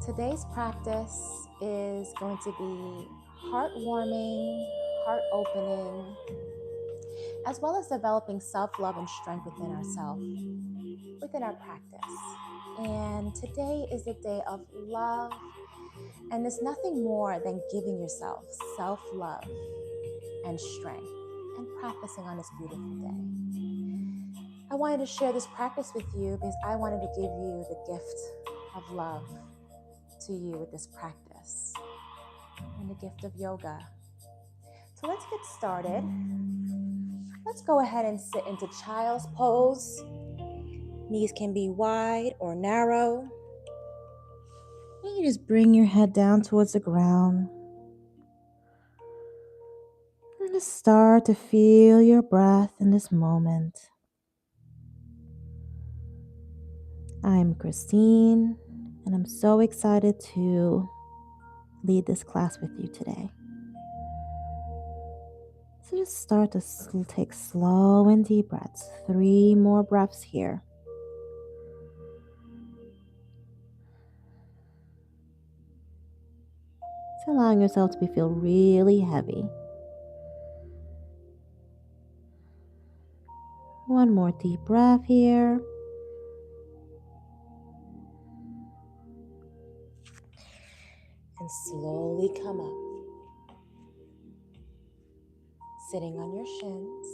Today's practice is going to be heartwarming, heart opening, as well as developing self-love and strength within ourselves, within our practice. And today is the day of love, and there's nothing more than giving yourself self-love and strength and practicing on this beautiful day. I wanted to share this practice with you because I wanted to give you the gift of love to you with this practice and the gift of yoga. So let's get started. Let's go ahead and sit into child's pose. Knees can be wide or narrow. And you just bring your head down towards the ground. And just start to feel your breath in this moment. I'm Christine, and I'm so excited to lead this class with you today. So just start to take slow and deep breaths. 3 more breaths here. So allowing yourself to feel really heavy. 1 more deep breath here. And slowly come up. Sitting on your shins.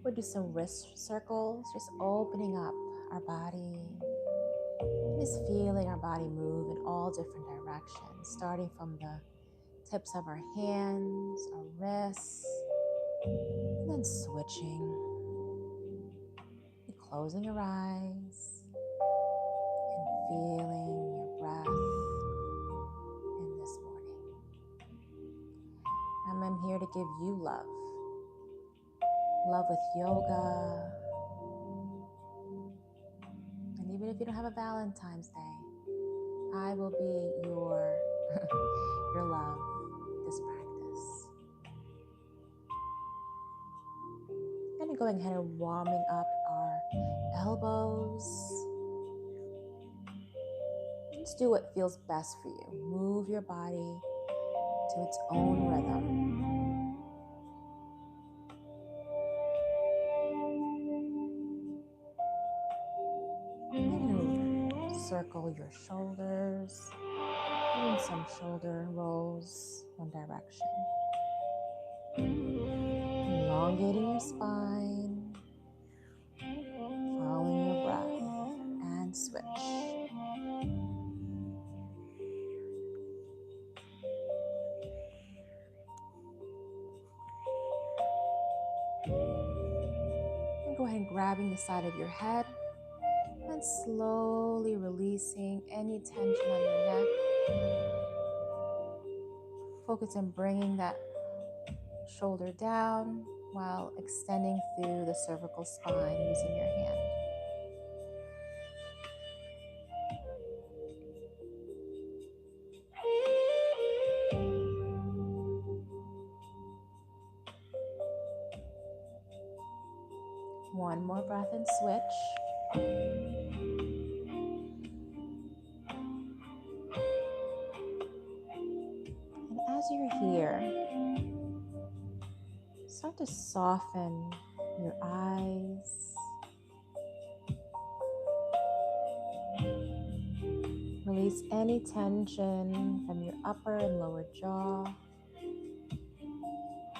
We'll do some wrist circles, just opening up our body. Just feeling our body move in all different directions, starting from the tips of our hands, our wrists, and then switching. And closing your eyes and feeling your breath in this morning. I'm here to give you love. Love with yoga. And even if you don't have a Valentine's Day, I will be your your love this practice. And going ahead and warming up our elbows. Just do what feels best for you. Move your body to its own rhythm. Circle your shoulders, doing some shoulder rolls one direction. Elongating your spine, following your breath, and switch. And go ahead and grabbing the side of your head and slowly releasing any tension on your neck. Focus on bringing that shoulder down while extending through the cervical spine using your hand. One more breath and switch. And as you're here, start to soften your eyes. Release any tension from your upper and lower jaw.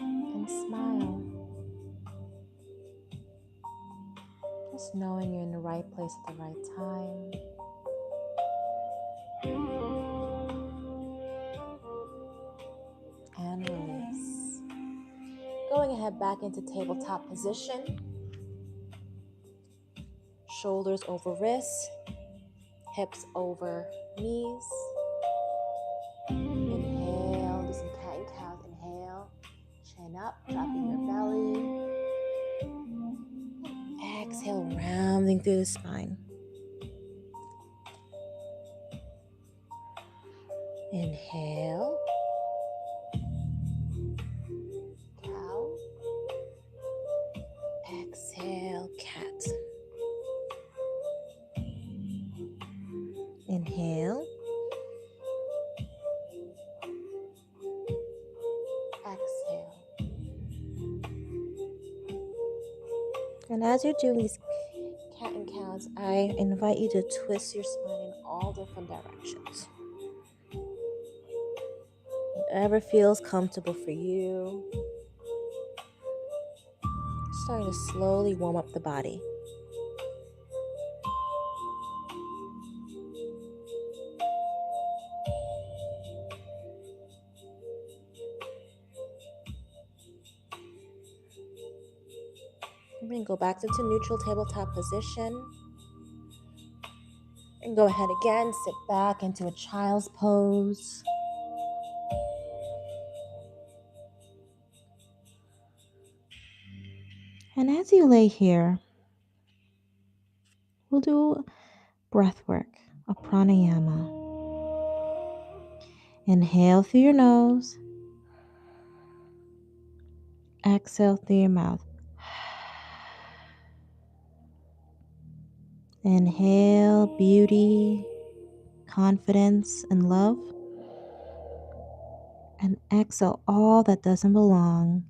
And smile. Just knowing you're in the right place at the right time. And release. Going ahead back into tabletop position. Shoulders over wrists. Hips over knees. Inhale, do some cat and cows. Inhale, chin up, dropping your belly. Exhale, rounding through the spine. Inhale, cow. Exhale, cat. And as you're doing these cat and cows, I invite you to twist your spine in all different directions. Whatever feels comfortable for you. Starting to slowly warm up the body. I'm going to go back into neutral tabletop position. And go ahead again, sit back into a child's pose. And as you lay here, we'll do breath work, a pranayama. Inhale through your nose. Exhale through your mouth. Inhale beauty, confidence, and love. And exhale all that doesn't belong.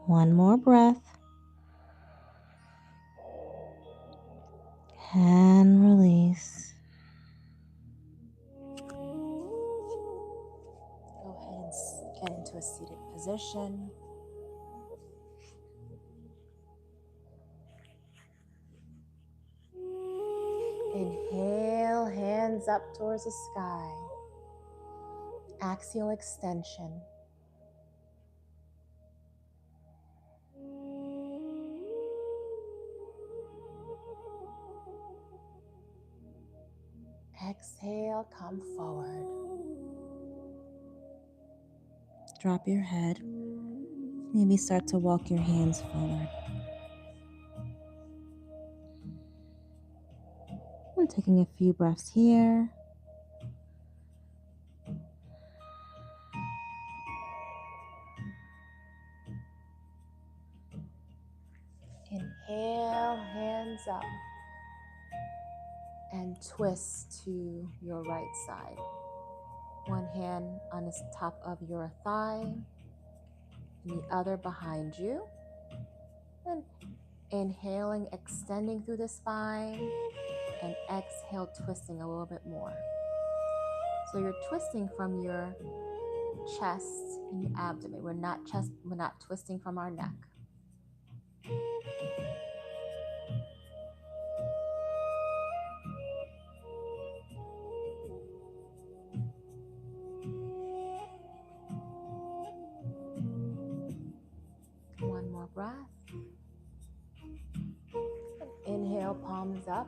One more breath. And release. Go ahead and get into a seated position. Inhale, hands up towards the sky. Axial extension. Exhale, come forward. Drop your head. Maybe start to walk your hands forward. I'm taking a few breaths here. Inhale, hands up. And twist to your right side. One hand on the top of your thigh, and the other behind you. And inhaling, extending through the spine, and exhale, twisting a little bit more. So you're twisting from your chest and your abdomen. We're not twisting from our neck. One more breath. Inhale, palms up.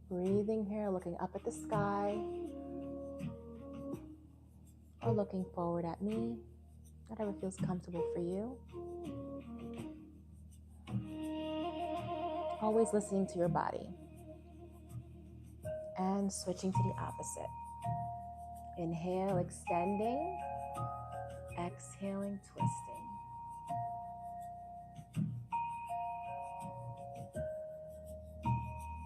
Breathing here, looking up at the sky, or looking forward at me, whatever feels comfortable for you. Always listening to your body. And switching to the opposite. Inhale, extending. Exhaling, twisting.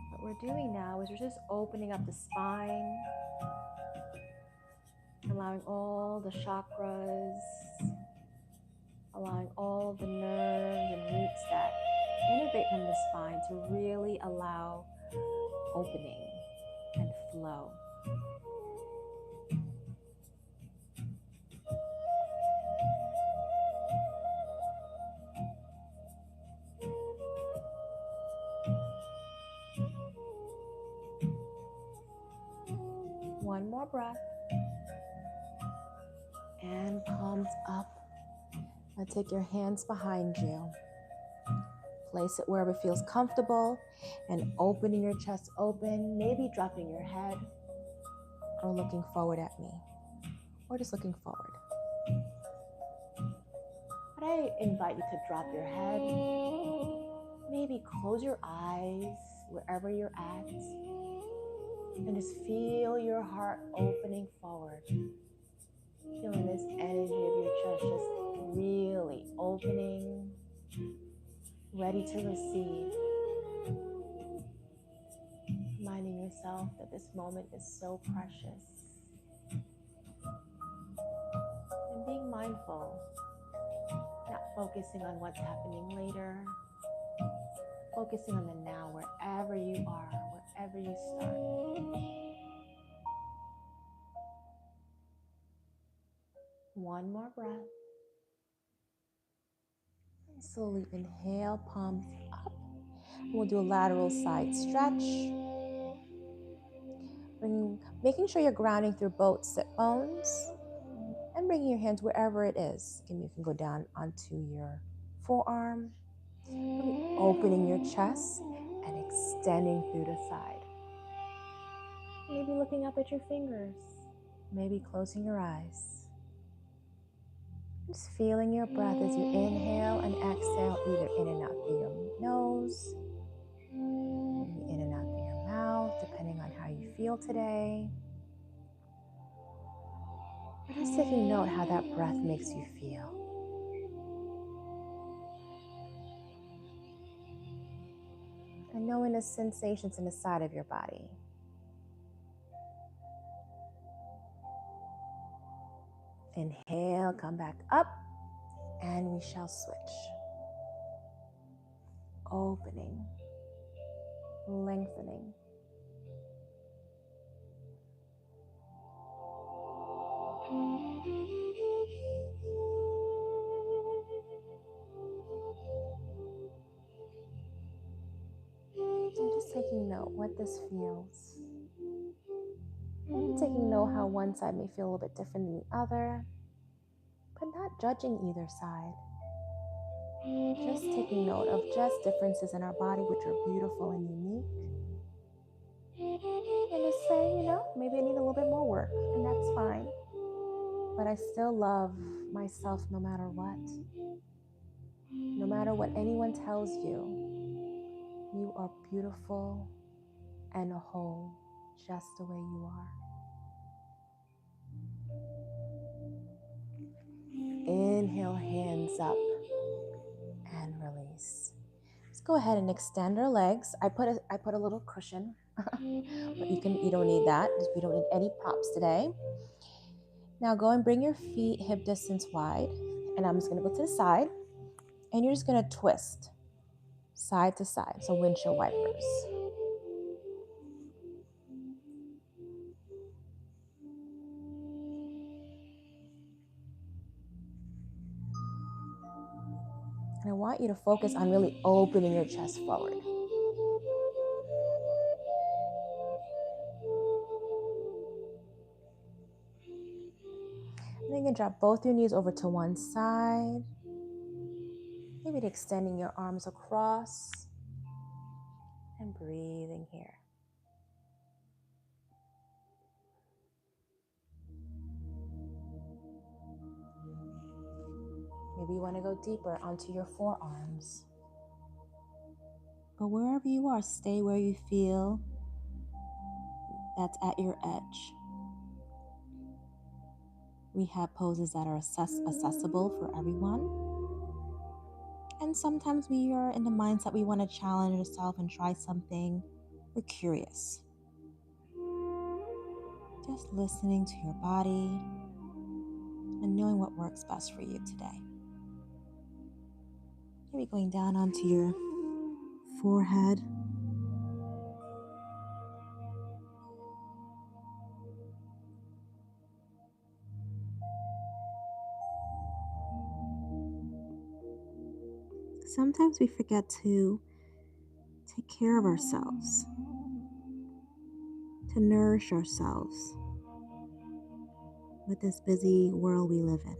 What we're doing now is we're just opening up the spine, allowing all the chakras, allowing all the nerves and roots that innervate from the spine to really allow opening and flow. One more breath. And palms up. Now take your hands behind you. Place it wherever feels comfortable and opening your chest open, maybe dropping your head or looking forward at me or just looking forward. But I invite you to drop your head, maybe close your eyes wherever you're at and just feel your heart opening forward. Feeling this energy of your chest just really opening, ready to receive. Reminding yourself that this moment is so precious. And being mindful mindful, not focusing on what's happening later, focusing on the now, wherever you are, wherever you start. One more breath. And slowly inhale, palms up. We'll do a lateral side stretch. Making sure you're grounding through both sit bones and bringing your hands wherever it is. Again, you can go down onto your forearm, really opening your chest and extending through the side. Maybe looking up at your fingers, maybe closing your eyes. Just feeling your breath as you inhale and exhale, either in and out through your nose, maybe in and out through your mouth, depending on how you feel today. But just taking note how that breath makes you feel. And knowing the sensations in the side of your body. Inhale, come back up, and we shall switch. Opening, lengthening. And just taking note what this feels. Maybe taking note how one side may feel a little bit different than the other, but not judging either side. Just taking note of just differences in our body, which are beautiful and unique. And just saying, maybe I need a little bit more work, and that's fine. But I still love myself no matter what. No matter what anyone tells you, you are beautiful and whole just the way you are. Inhale, hands up, and release. Let's go ahead and extend our legs. I put a little cushion, but you don't need that. We don't need any props today. Now go and bring your feet hip distance wide, and I'm just going to go to the side, and you're just going to twist side to side, so windshield wipers. And I want you to focus on really opening your chest forward. And then you can drop both your knees over to one side. Maybe extending your arms across and breathing here. Maybe you want to go deeper onto your forearms. But wherever you are, stay where you feel that's at your edge. We have poses that are accessible for everyone. And sometimes we are in the mindset we want to challenge ourselves and try something. We're curious. Just listening to your body and knowing what works best for you today. Maybe going down onto your forehead. Sometimes we forget to take care of ourselves, to nourish ourselves with this busy world we live in.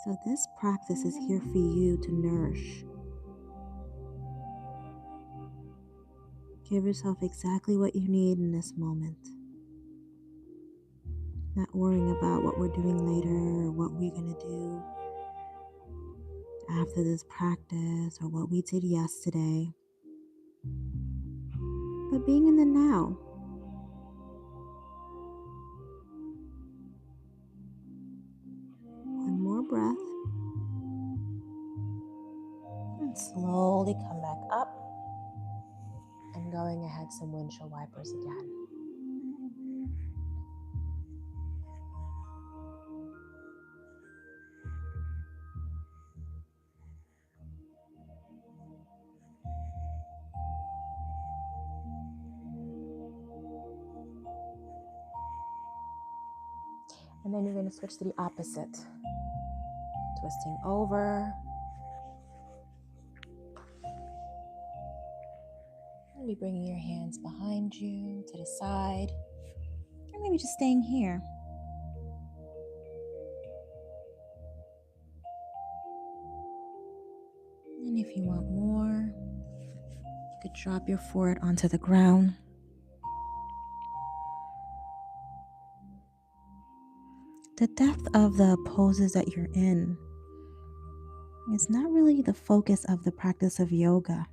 So this practice is here for you to nourish. Give yourself exactly what you need in this moment. Not worrying about what we're doing later or what we're going to do after this practice or what we did yesterday. But being in the now. One more breath. And slowly come back up. And going ahead, some windshield wipers again. And then you're going to switch to the opposite. Twisting over. Maybe bringing your hands behind you to the side. Or maybe just staying here. And if you want more, you could drop your forehead onto the ground. The depth of the poses that you're in is not really the focus of the practice of yoga.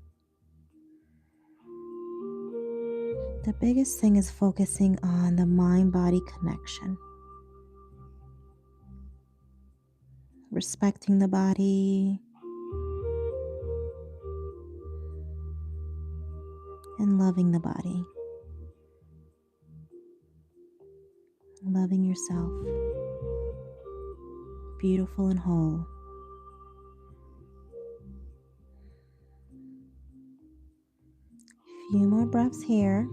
The biggest thing is focusing on the mind-body connection. Respecting the body and loving the body. Loving yourself. Beautiful and whole. Few more breaths here.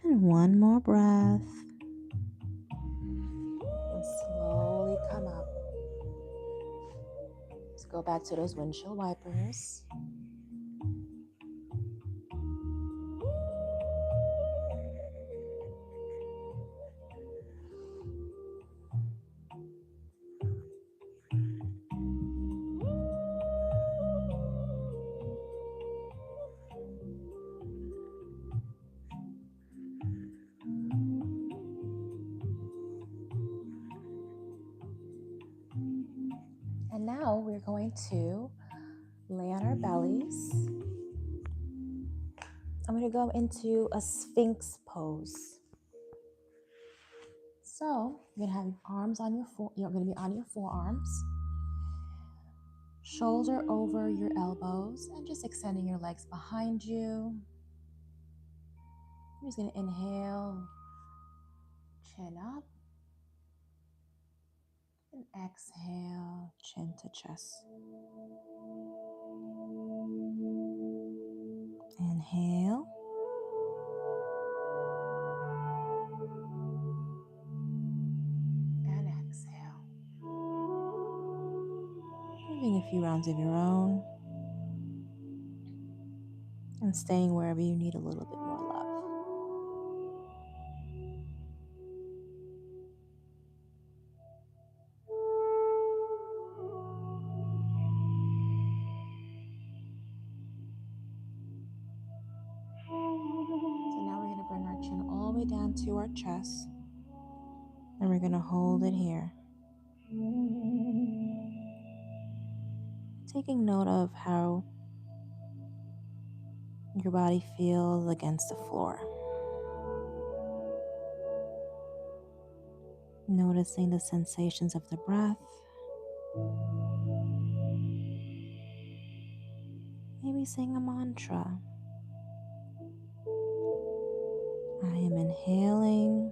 And one more breath. And slowly come up. Let's go back to those windshield wipers. And now we're going to lay on our bellies. I'm going to go into a Sphinx pose. So you're going to have your arms on you're going to be on your forearms, shoulder over your elbows, and just extending your legs behind you. I'm just going to inhale, chin up, and exhale, chin to chest. Inhale. And exhale. Moving a few rounds of your own. And staying wherever you need a little bit more love. So now we're going to bring our chin all the way down to our chest. And we're going to hold it here. Taking note of how your body feels against the floor. Noticing the sensations of the breath. Maybe sing a mantra. I am inhaling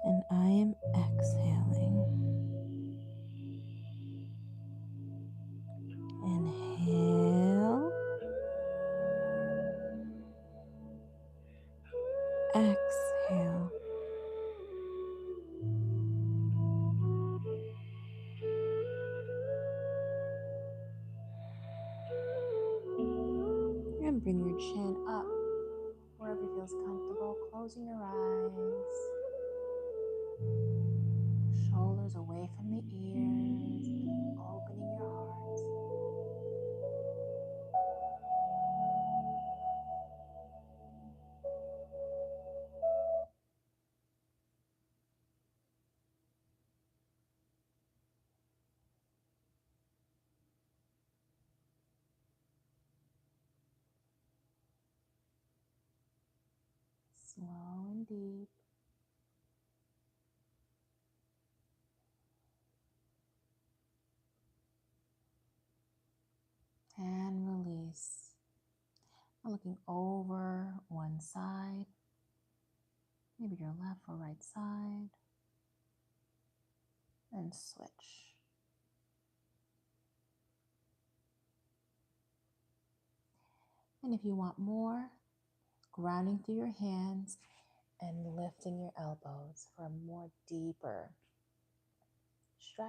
and I am exhaling. Inhale. Exhale. And bring your chin up wherever feels comfortable, closing your eyes. Shoulders away from the ears, opening your heart. Slow and deep. looking over one side, maybe your left or right side, and switch. And if you want more, grounding through your hands and lifting your elbows for a more deeper stretch.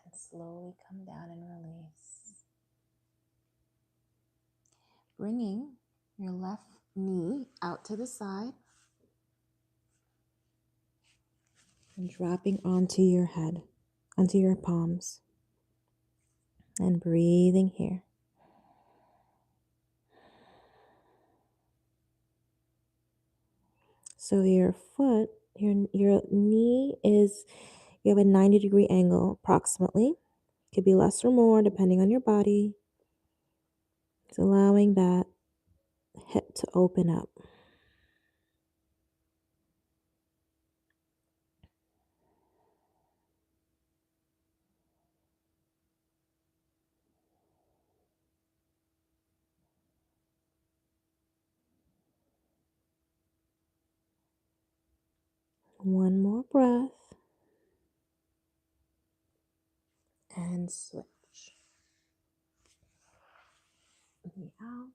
And slowly come down and release. Bringing your left knee out to the side and dropping onto your head, onto your palms, and breathing here. So your foot, your knee is, you have a 90-degree angle approximately. Could be less or more depending on your body. It's allowing that hip to open up. One more breath. And switch. Knee out.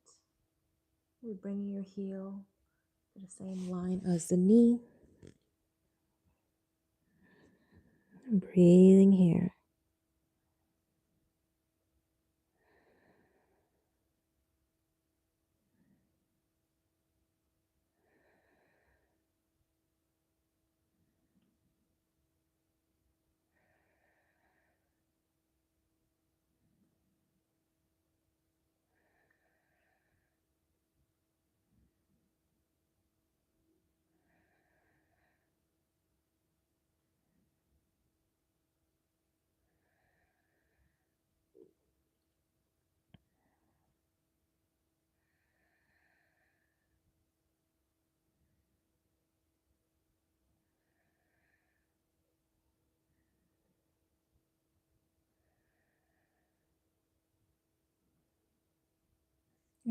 We're bringing your heel to the same line as the knee. And breathing here.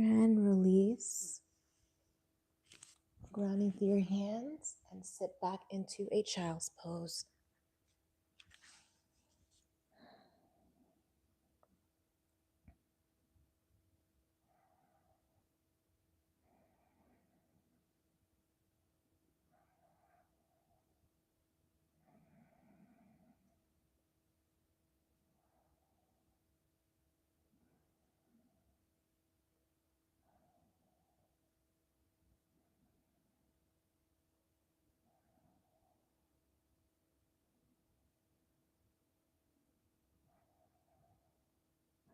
And release. Grounding through your hands and sit back into a child's pose.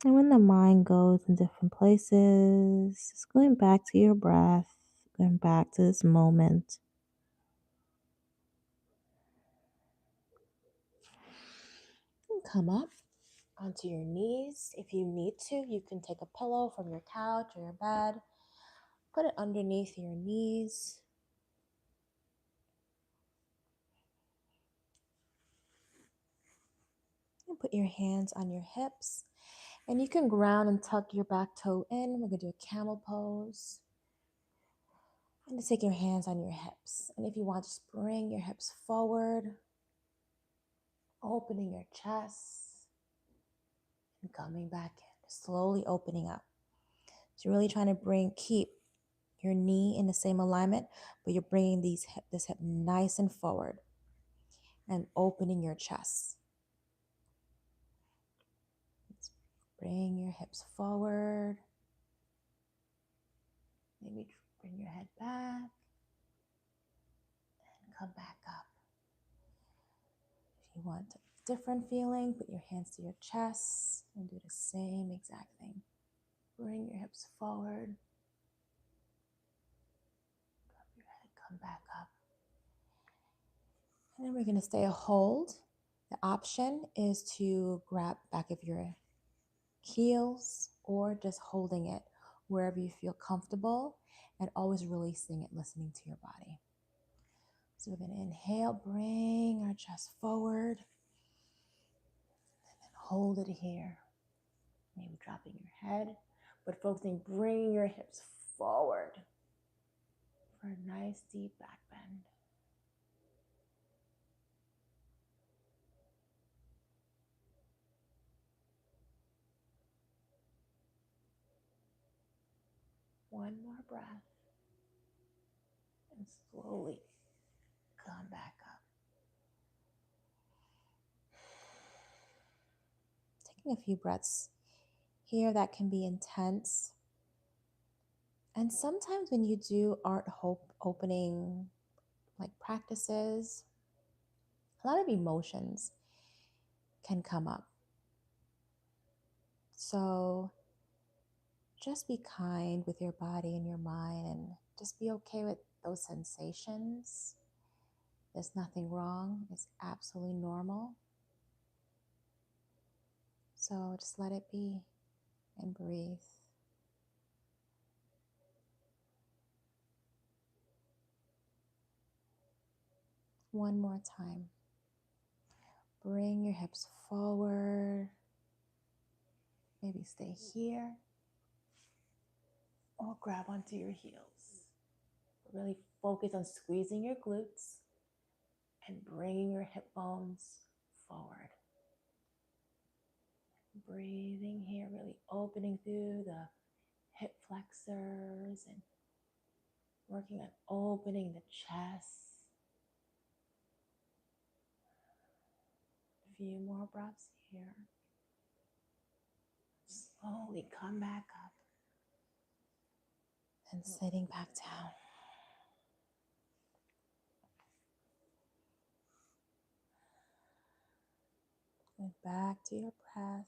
And when the mind goes in different places, just going back to your breath, going back to this moment. And come up onto your knees. If you need to, you can take a pillow from your couch or your bed, put it underneath your knees. And put your hands on your hips. And you can ground and tuck your back toe in. We're going to do a camel pose. And just take your hands on your hips. And if you want, just bring your hips forward, opening your chest, and coming back in, slowly opening up. So you're really trying to keep your knee in the same alignment, but you're bringing this hip nice and forward and opening your chest. Let's bring your hips forward. Maybe bring your head back and come back up. If you want a different feeling, put your hands to your chest and do the same exact thing. Bring your hips forward. Drop your head, come back up. And then we're going to stay a hold. The option is to grab back of your heels, or just holding it wherever you feel comfortable, and always releasing it, listening to your body. So we're going to inhale, bring our chest forward, and then hold it here. Maybe dropping your head, but focusing, bringing your hips forward for a nice deep back bend. One more breath, and slowly come back up. Taking a few breaths here that can be intense. And sometimes when you do art hope opening like practices, a lot of emotions can come up. So just be kind with your body and your mind, and just be okay with those sensations. There's nothing wrong. It's absolutely normal. So just let it be and breathe. One more time. Bring your hips forward. Maybe stay here or grab onto your heels. Really focus on squeezing your glutes and bringing your hip bones forward. Breathing here, really opening through the hip flexors and working on opening the chest. A few more breaths here. Slowly come back up and sitting back down. And back to your breath.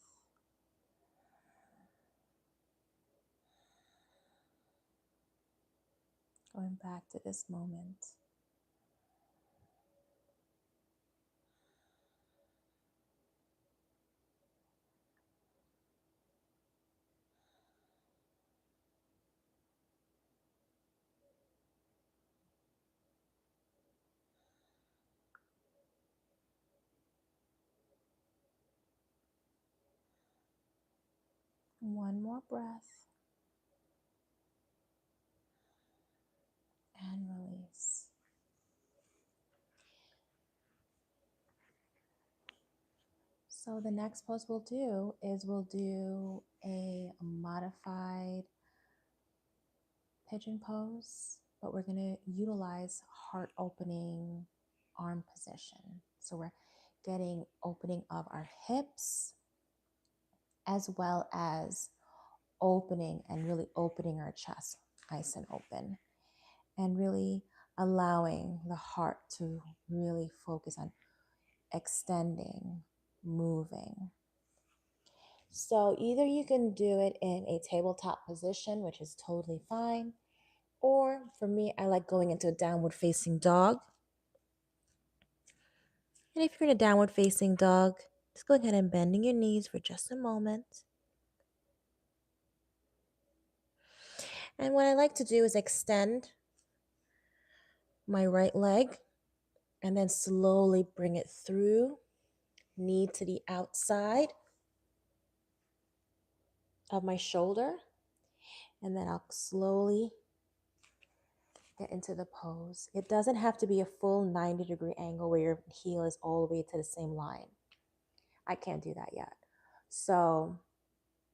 Going back to this moment. One more breath. And release. So the next pose we'll do is we'll do a modified pigeon pose, but we're going to utilize heart opening arm position. So we're getting opening of our hips as well as opening and really opening our chest nice and open, and really allowing the heart to really focus on extending, moving. So either you can do it in a tabletop position, which is totally fine, or for me, I like going into a downward facing dog. And if you're in a downward facing dog, just go ahead and bending your knees for just a moment. And what I like to do is extend my right leg and then slowly bring it through, knee to the outside of my shoulder. And then I'll slowly get into the pose. It doesn't have to be a full 90-degree angle where your heel is all the way to the same line. I can't do that yet. So,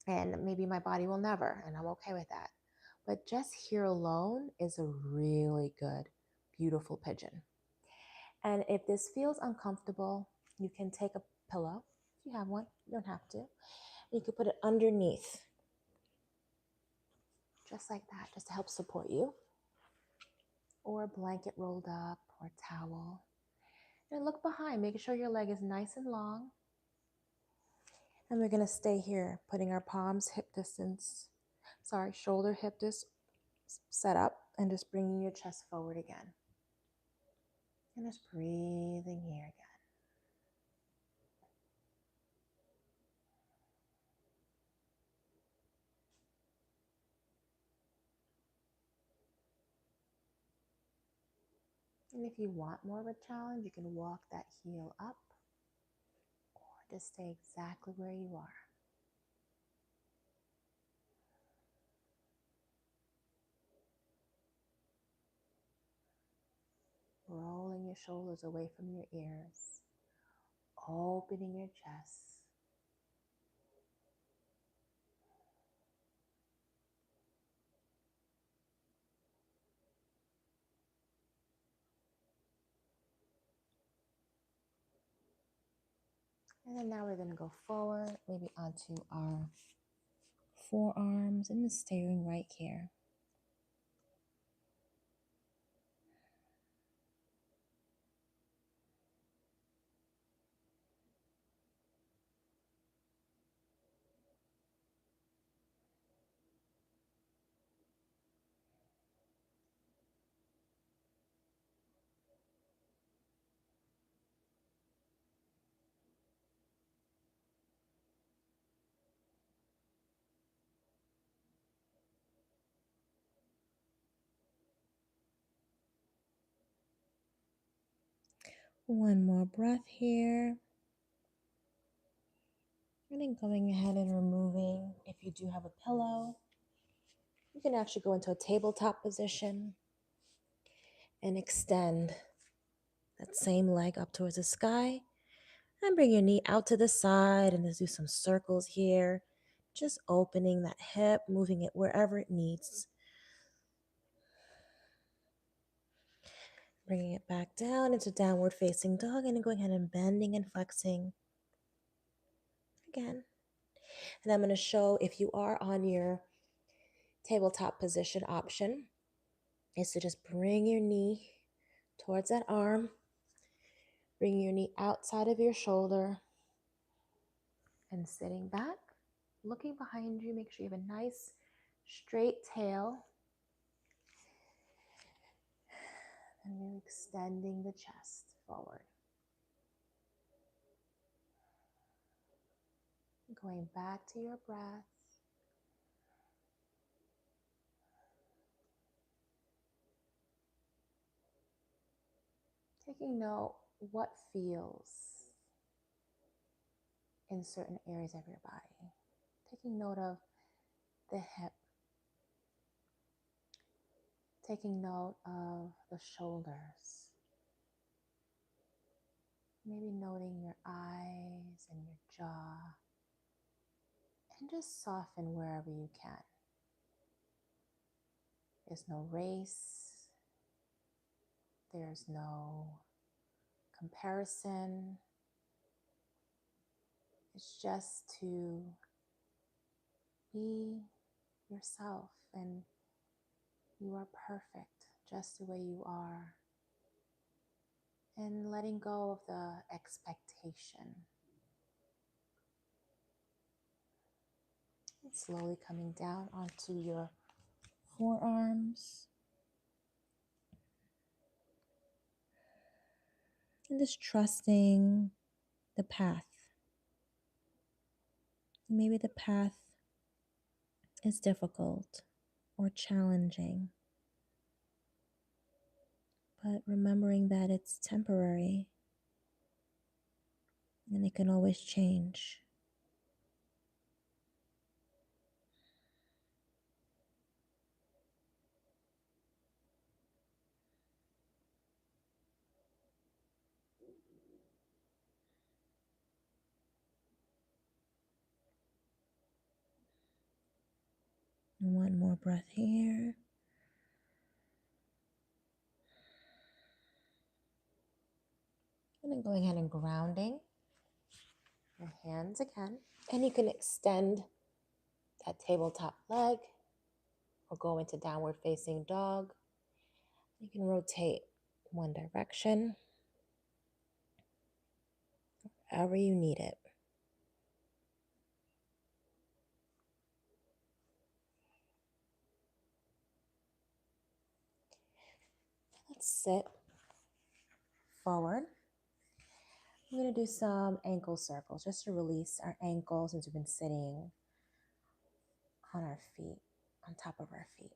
and maybe my body will never, and I'm okay with that. But just here alone is a really good, beautiful pigeon. And if this feels uncomfortable, you can take a pillow. If you have one, you don't have to. You could put it underneath, just like that, just to help support you. Or a blanket rolled up, or a towel. And look behind, making sure your leg is nice and long. And we're going to stay here, putting our palms shoulder hip distance set up, and just bringing your chest forward again. And just breathing here again. And if you want more of a challenge, you can walk that heel up or just stay exactly where you are. Rolling your shoulders away from your ears, opening your chest. And then now we're going to go forward, maybe onto our forearms, and just staying right here. One more breath here. And then going ahead and removing, if you do have a pillow, you can actually go into a tabletop position and extend that same leg up towards the sky. And bring your knee out to the side and let's do some circles here. Just opening that hip, moving it wherever it needs. Bringing it back down into downward facing dog and then going ahead and bending and flexing again. And I'm going to show, if you are on your tabletop position option, is to just bring your knee towards that arm. Bring your knee outside of your shoulder and sitting back, looking behind you. Make sure you have a nice straight tail. And really extending the chest forward. Going back to your breath. Taking note what feels in certain areas of your body. Taking note of the hip. Taking note of the shoulders. Maybe noting your eyes and your jaw. And just soften wherever you can. There's no race. There's no comparison. It's just to be yourself, and you are perfect just the way you are. And letting go of the expectation. And slowly coming down onto your forearms. And just trusting the path. Maybe the path is difficult or challenging, but remembering that it's temporary and it can always change. And one more breath here. And then going ahead and grounding your hands again. And you can extend that tabletop leg or go into downward facing dog. You can rotate one direction, however you need it. Let's sit forward. I'm going to do some ankle circles just to release our ankles since we've been sitting on our feet, on top of our feet.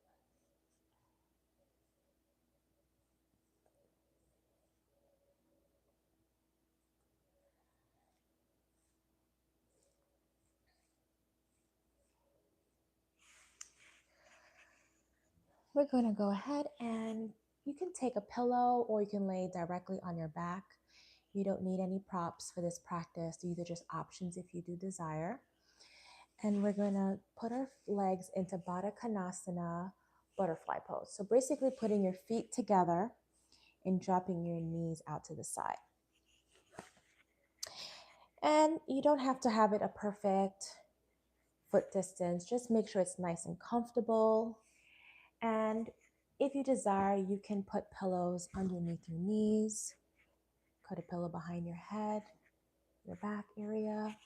We're going to go ahead and you can take a pillow or you can lay directly on your back. You don't need any props for this practice. These are just options if you do desire. And we're going to put our legs into Baddha Konasana, butterfly pose. So basically putting your feet together and dropping your knees out to the side. And you don't have to have it a perfect foot distance. Just make sure it's nice and comfortable. And if you desire, you can put pillows underneath your knees, put a pillow behind your head, your back area,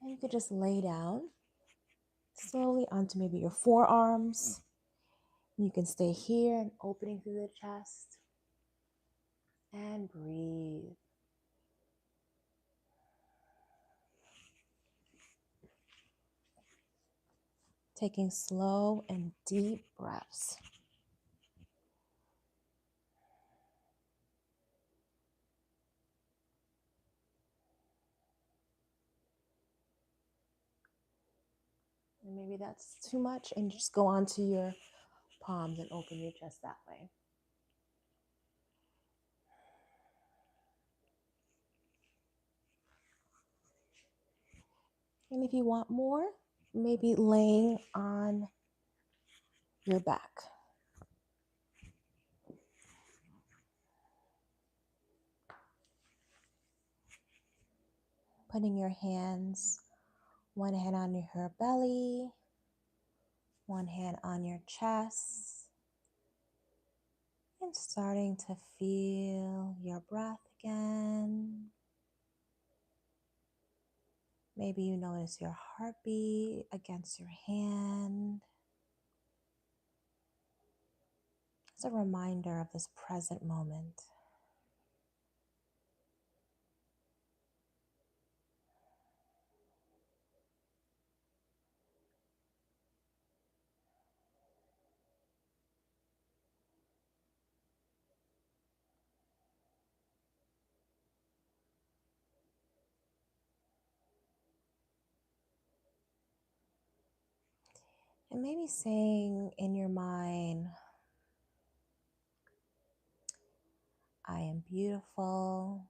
and you could just lay down slowly onto maybe your forearms. You can stay here and opening through the chest and breathe. Taking slow and deep breaths. And maybe that's too much, and just go onto your palms and open your chest that way. And if you want more, maybe laying on your back. Putting your hands, one hand on your belly, one hand on your chest, and starting to feel your breath again. Maybe you notice your heartbeat against your hand. It's a reminder of this present moment. And maybe saying in your mind, I am beautiful.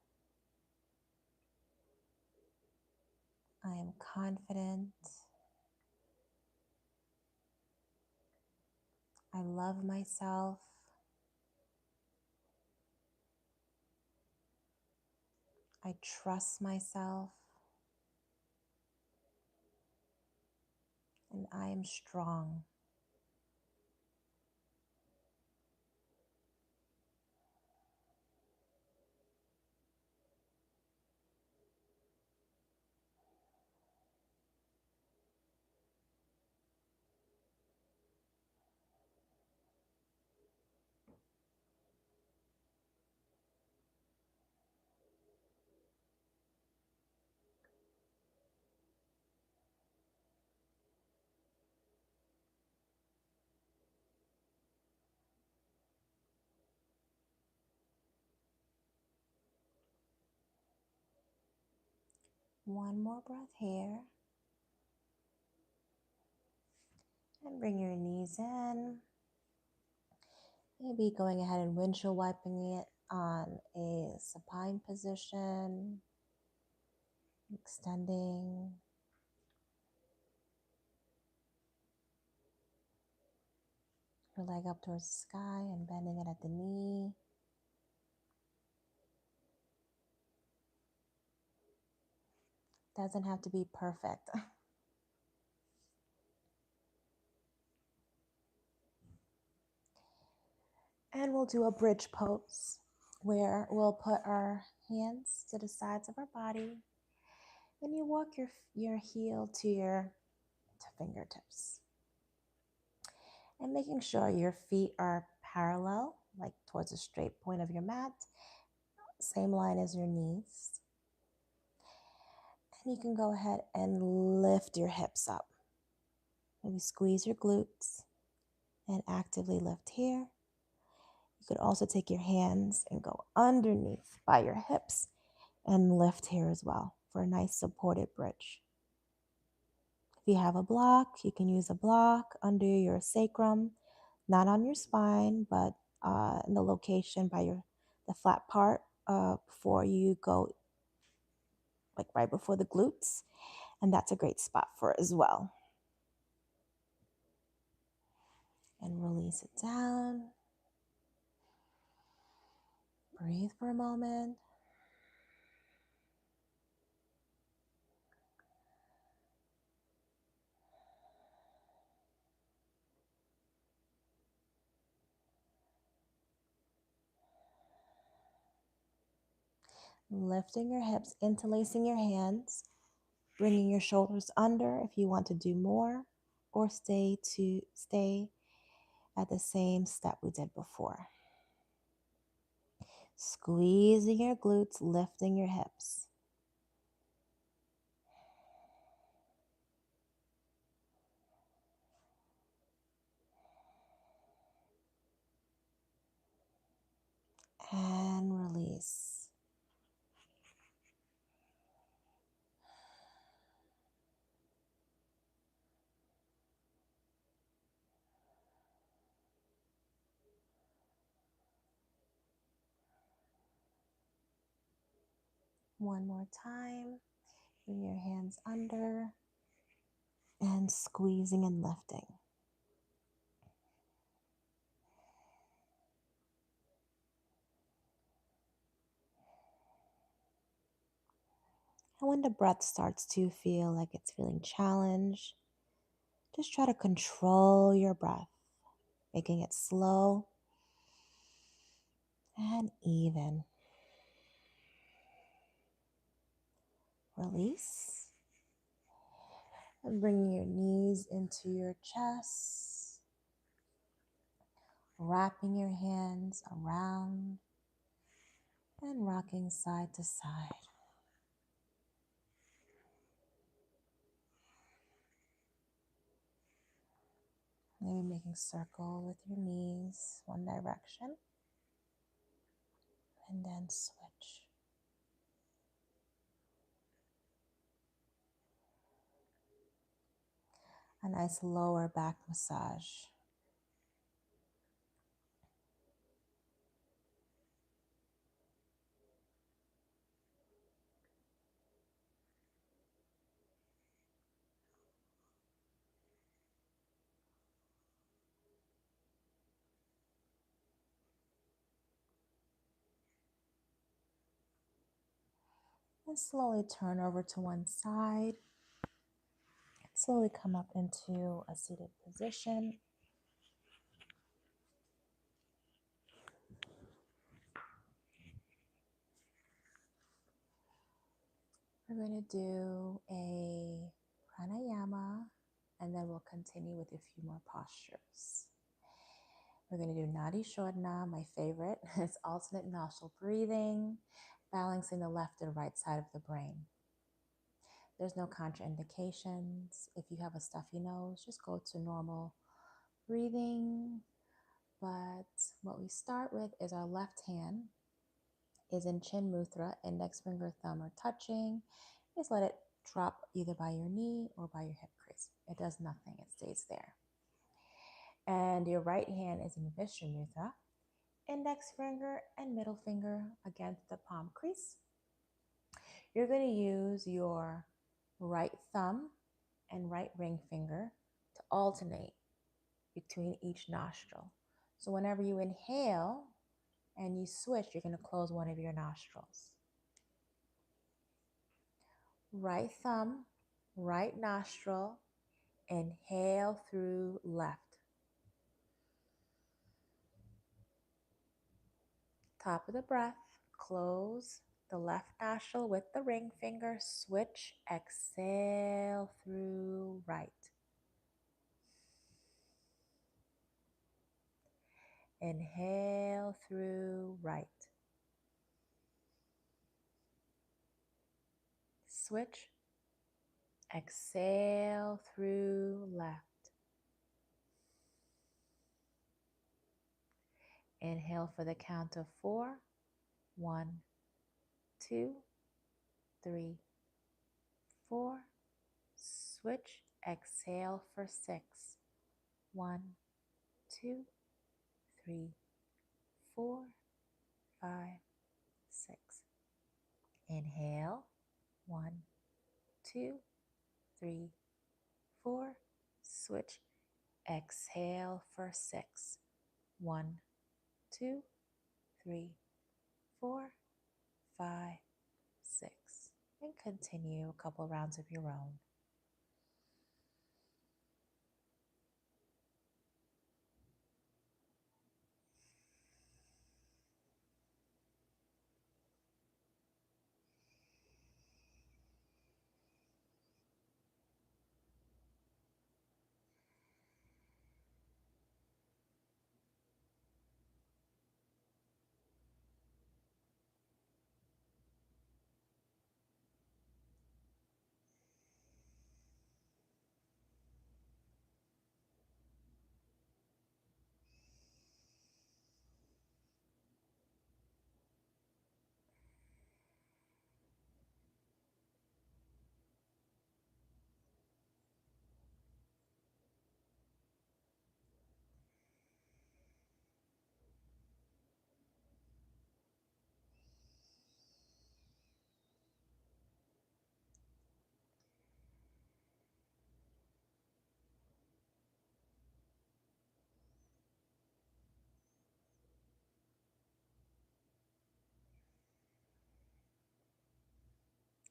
I am confident. I love myself. I trust myself. And I am strong. One more breath here. And bring your knees in. Maybe going ahead and windshield wiping it on a supine position. Extending. Your leg up towards the sky and bending it at the knee. Doesn't have to be perfect. And we'll do a bridge pose where we'll put our hands to the sides of our body. And you walk your heel to your fingertips. And making sure your feet are parallel, like towards the straight point of your mat. Same line as your knees. And you can go ahead and lift your hips up. Maybe squeeze your glutes and actively lift here. You could also take your hands and go underneath by your hips and lift here as well for a nice supported bridge. If you have a block, you can use a block under your sacrum not on your spine, but in the location by the flat part before you go, like right before the glutes. And that's a great spot for it as well. And release it down. Breathe for a moment. Lifting your hips, interlacing your hands, bringing your shoulders under if you want to do more, or stay at the same step we did before. Squeezing your glutes, lifting your hips. And release. One more time. Bring your hands under and squeezing and lifting. And when the breath starts to feel like it's feeling challenged, just try to control your breath, making it slow and even. Release. And bringing your knees into your chest, wrapping your hands around and rocking side to side. Maybe making a circle with your knees, one direction, and then switch. A nice lower back massage. And slowly turn over to one side. Slowly come up into a seated position. We're going to do a pranayama, and then we'll continue with a few more postures. We're going to do Nadi Shodhana, my favorite. It's alternate nostril breathing, balancing the left and right side of the brain. There's no contraindications. If you have a stuffy nose, just go to normal breathing. But what we start with is our left hand is in Chin Mudra, index finger, thumb are touching. Just let it drop either by your knee or by your hip crease. It does nothing, it stays there. And your right hand is in Vishnu Mudra, index finger and middle finger against the palm crease. You're going to use your right thumb and right ring finger to alternate between each nostril. So whenever you inhale and you switch, you're going to close one of your nostrils. Right thumb, right nostril, inhale through left. Top of the breath, close the left nostril with the ring finger, switch, exhale through right. Inhale through right. Switch, exhale through left. Inhale for the count of 4. 1, 2, 3, 4. Switch, exhale for 6. 1, 2, 3, 4, 5, 6. Inhale. 1, 2, 3, 4. Switch. Exhale for 6. 1, 2, 3, 4, 5, 6. And continue a couple rounds of your own.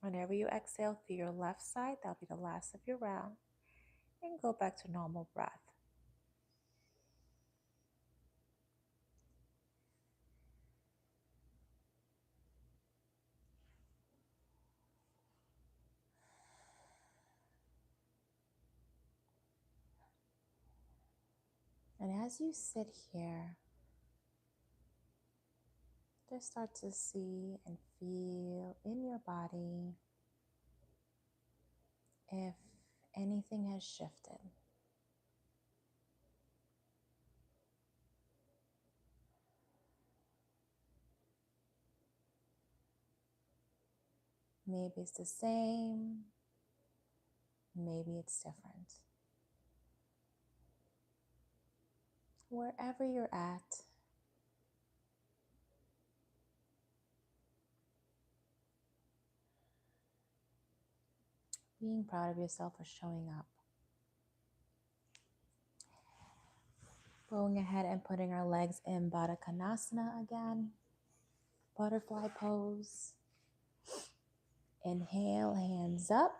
Whenever you exhale through your left side, that'll be the last of your round. And go back to normal breath. And as you sit here, just start to see and feel in your body if anything has shifted. Maybe it's the same, maybe it's different. Wherever you're at, being proud of yourself for showing up. Going ahead and putting our legs in Baddha Konasana again. Butterfly pose. Inhale, hands up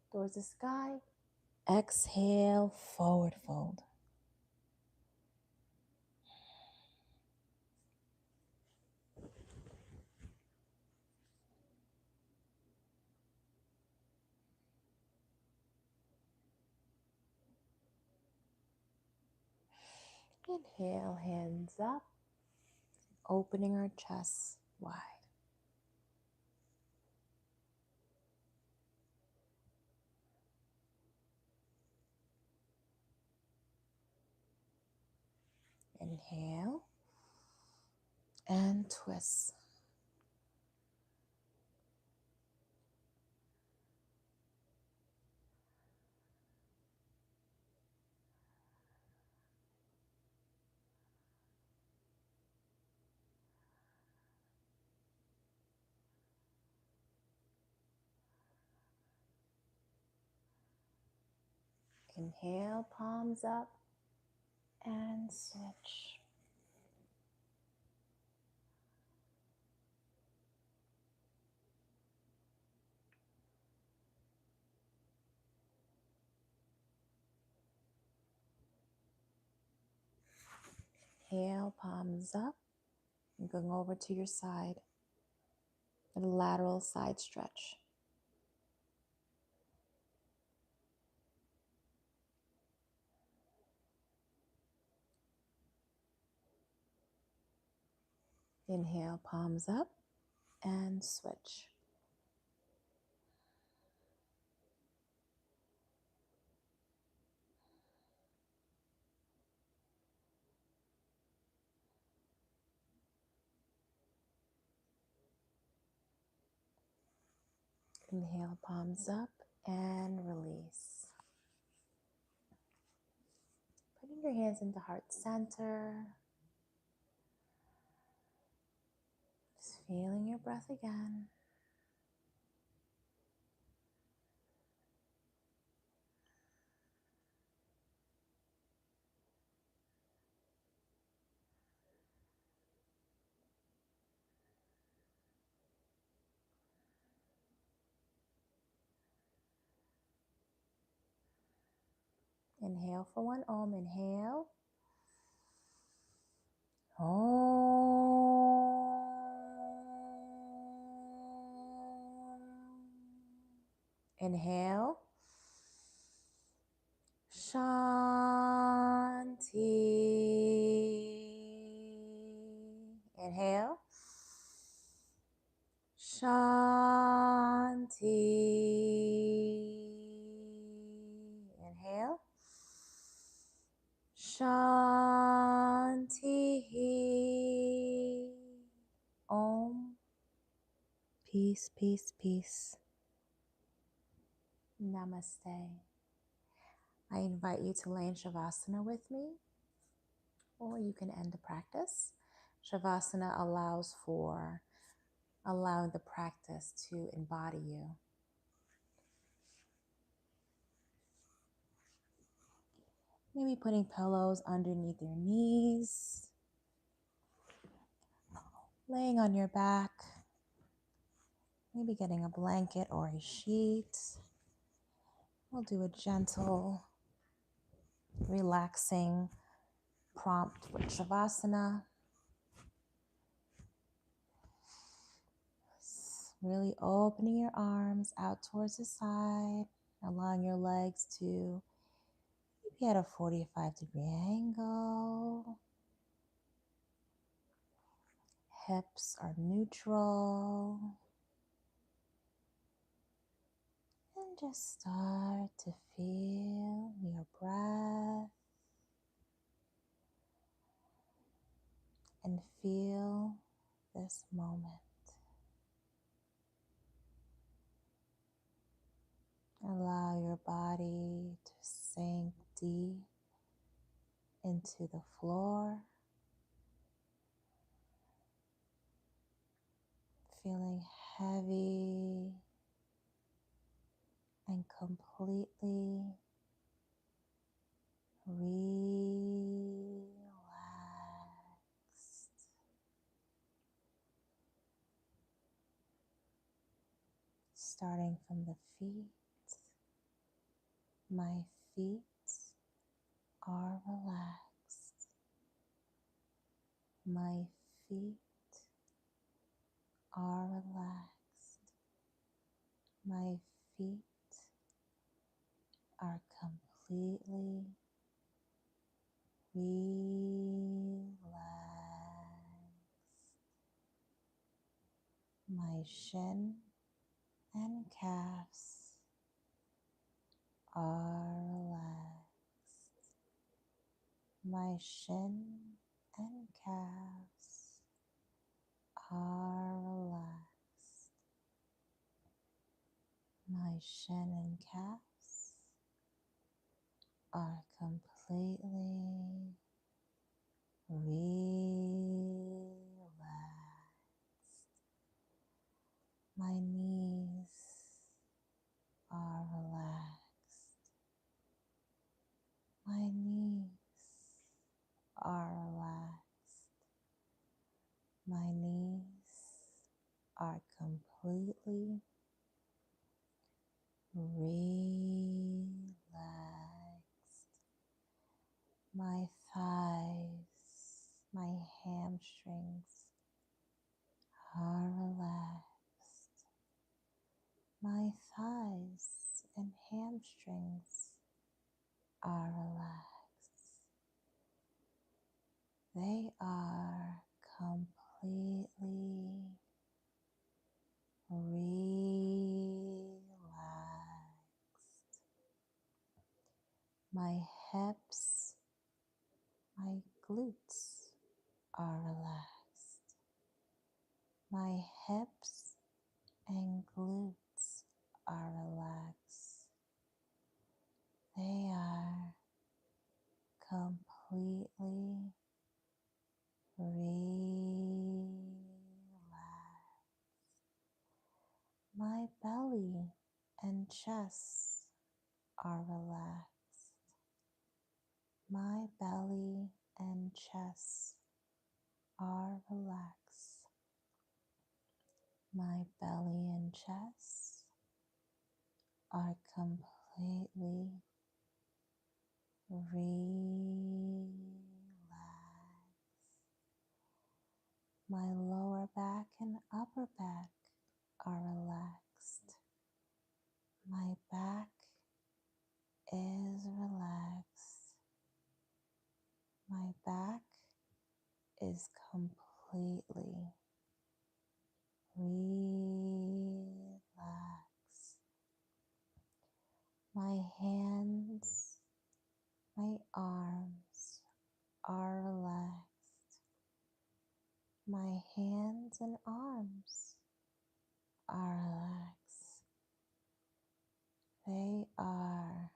towards the sky. Exhale, forward fold. Inhale, hands up, opening our chest wide. Inhale and twist. Inhale, palms up and switch. Inhale, palms up, and going over to your side. A lateral side stretch. Inhale, palms up and switch. Inhale, palms up and release. Putting your hands hands into heart center. Just feeling your breath again. Inhale for one Om. Inhale. Inhale. Shanti. Inhale. Shanti. Inhale. Shanti. Om. Peace, peace, peace. Namaste. I invite you to lay in Shavasana with me, or you can end the practice. Shavasana allows for allowing the practice to embody you. Maybe putting pillows underneath your knees, laying on your back, maybe getting a blanket or a sheet. We'll do a gentle, relaxing prompt with Shavasana. Really opening your arms out towards the side, allowing your legs to be at a 45-degree angle. Hips are neutral. And just start to feel your breath and feel this moment. Allow your body to sink deep into the floor, feeling heavy and completely relaxed. Starting from the feet, my feet are relaxed. My feet are relaxed. My feet are completely relaxed. My shin and calves are relaxed. My shin and calves are relaxed. My shin and calves are completely relaxed. My knees are relaxed. My knees are relaxed. My knees are completely relaxed. My thighs, my hamstrings are relaxed. My thighs and hamstrings are relaxed. They are completely relaxed. My hips, my glutes are relaxed. My hips and glutes are relaxed. They are completely completely relax. My belly and chest are relaxed. My belly and chest are relaxed. My belly and chest are completely relaxed. My lower back and upper back are relaxed. My back is relaxed. My back is completely relaxed. My hands, my arms are relaxed. My hands and arms are relaxed. They are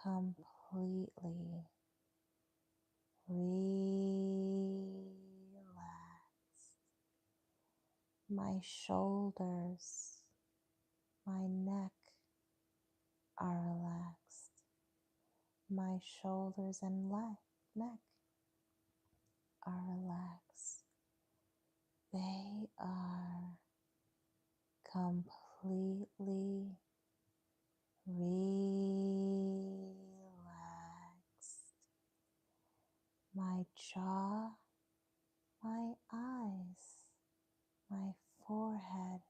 completely relaxed. My shoulders, my neck are relaxed. My shoulders and neck are relaxed. They are completely relaxed. My jaw, my eyes, my forehead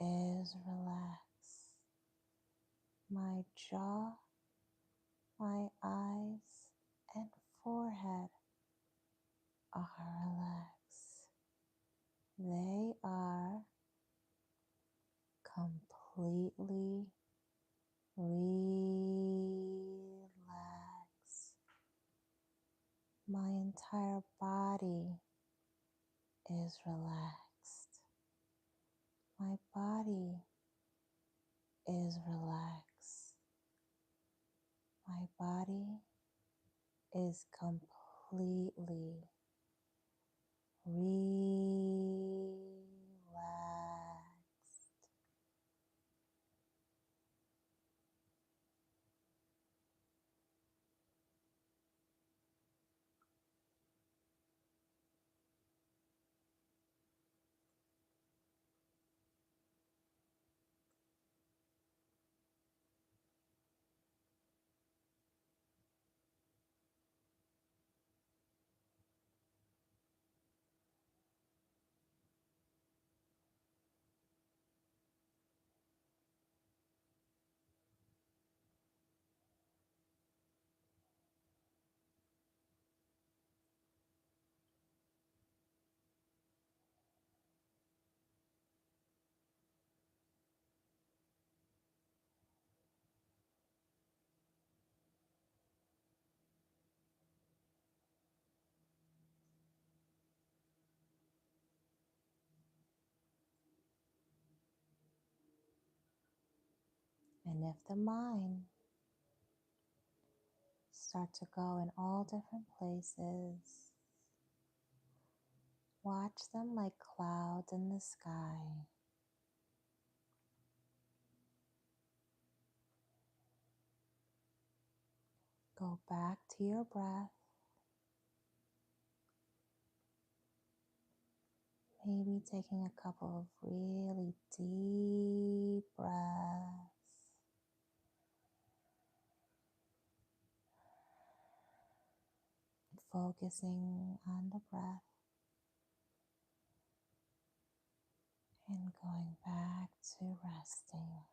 is relaxed. My jaw, my eyes, and forehead are relaxed. They are completely relaxed. My entire body is relaxed. My body is relaxed. My body is completely relaxed. And if the mind start to go in all different places, watch them like clouds in the sky. Go back to your breath. Maybe taking a couple of really deep breaths. Focusing on the breath and going back to resting.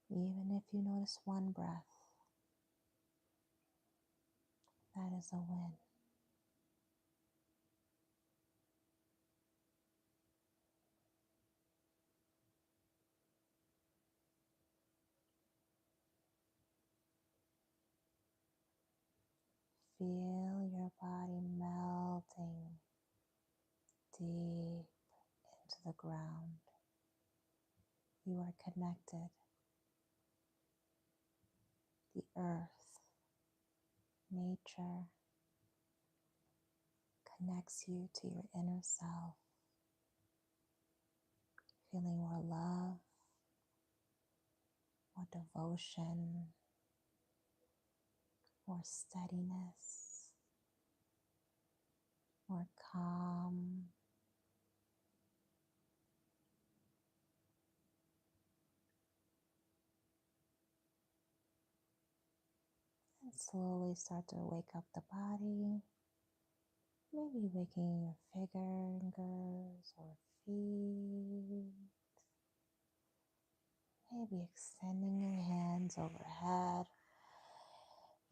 Even if you notice one breath, that is a win. Feel your body melting deep into the ground. You are connected. the earth, nature connects you to your inner self, feeling more love, more devotion, more steadiness, more calm. And slowly start to wake up the body, maybe waking your fingers or feet, maybe extending your hands overhead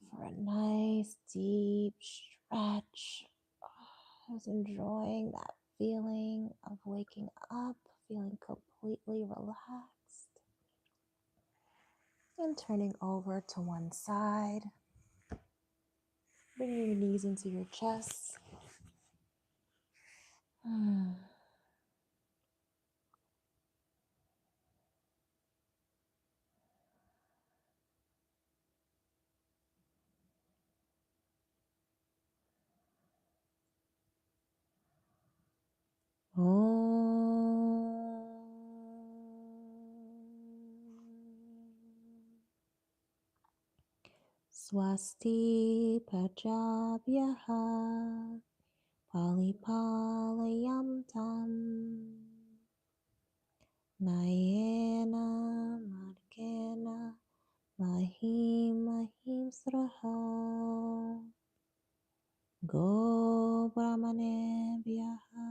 for a nice deep stretch. I was enjoying that feeling of waking up, feeling completely relaxed. And turning over to one side, bringing your knees into your chest. Swasti Prajabhyaha Palipalayam Tam Nayena Margena Mahim Sraha Go Brahmanebhyaha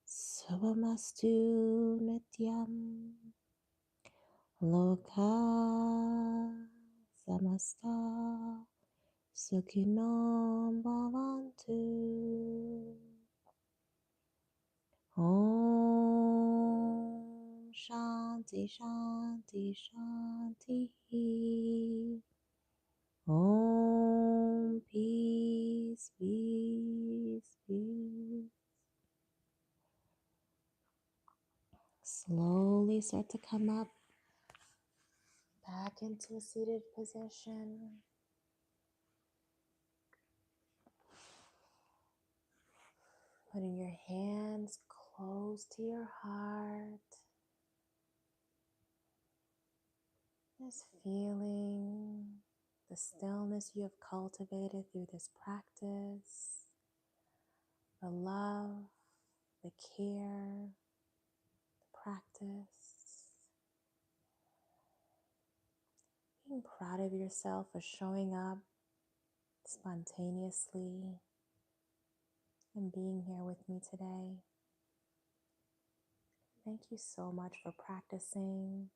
Subhamastu Nityam Loka Samasta Sukhinom Bhavantu. Om Shanti Shanti Shanti. Om Peace Peace Peace. Slowly start to come up back into a seated position. Putting your hands close to your heart. Just feeling the stillness you have cultivated through this practice, the love, the care, the practice. Being proud of yourself for showing up spontaneously and being here with me today. Thank you so much for practicing,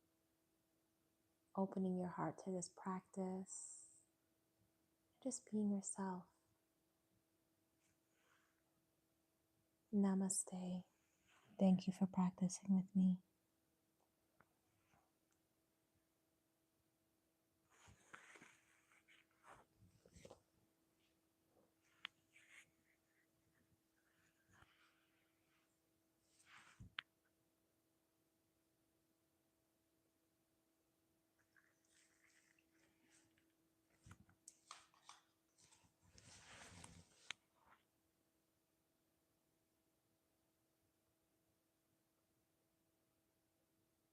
opening your heart to this practice, just being yourself. Namaste. Thank you for practicing with me.